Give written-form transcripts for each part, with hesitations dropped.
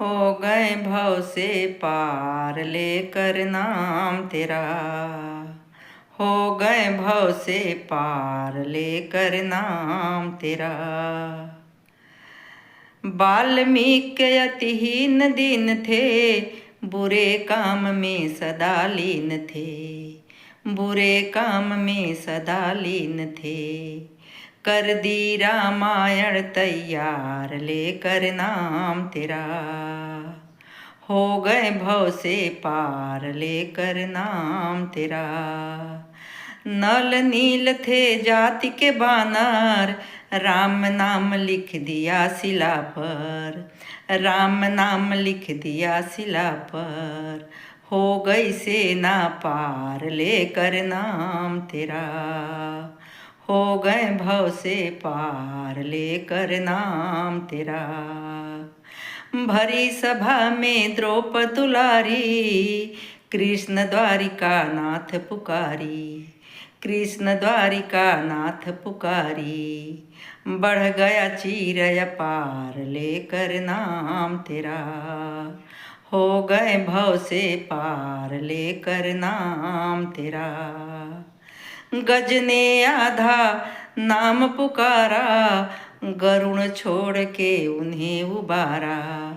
हो गए भव से पार लेकर नाम तेरा। हो गए भव से पार लेकर नाम तेरा। वाल्मीकि अतिहीन दीन थे, बुरे काम में सदा लीन थे। बुरे काम में सदा लीन थे। कर दी रामायण तैयार लेकर नाम तेरा। हो गए भव से पार लेकर नाम तेरा। नल नील थे जाति के बानर, राम नाम लिख दिया शिला पर। राम नाम लिख दिया शिला पर। हो गई सेना पार लेकर नाम तेरा। हो गए भव से पार लेकर नाम तेरा। भरी सभा में द्रौपदी दुलारी, कृष्ण द्वारिका नाथ पुकारी। कृष्ण द्वारिका नाथ पुकारी। बढ़ गया चीर अपार लेकर नाम तेरा। हो गए भव से पार लेकर नाम तेरा। गज ने आधा नाम पुकारा, गरुड़ छोड़ के उन्हें उबारा।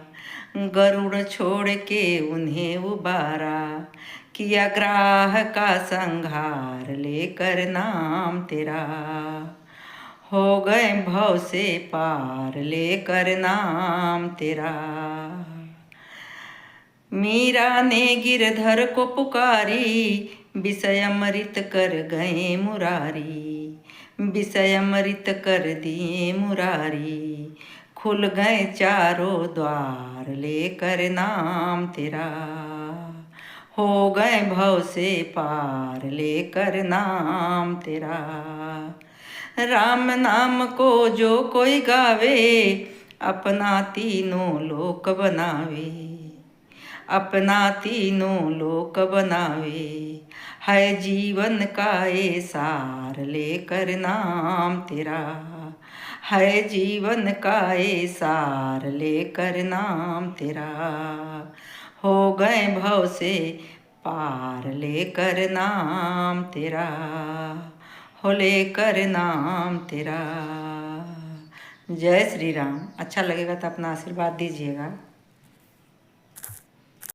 गरुड़ छोड़ के उन्हें उबारा। किया ग्राह का संहार लेकर नाम तेरा। हो गए भव से पार लेकर नाम तेरा। मीरा ने गिरधर को पुकारी, विषय अमृत कर गए मुरारी। विषय अमृत कर दिए मुरारी। खुल गए चारों द्वार लेकर नाम तेरा। हो गए भव से पार लेकर नाम तेरा। राम नाम को जो कोई गावे, अपना तीनों लोक बनावे। अपना तीनों लोक बनावे। है जीवन का ये सार लेकर नाम तेरा। है जीवन का ये सार लेकर नाम तेरा। हो गए भव से पार लेकर नाम तेरा। हो लेकर नाम तेरा। जय श्री राम। अच्छा लगेगा तो अपना आशीर्वाद दीजिएगा।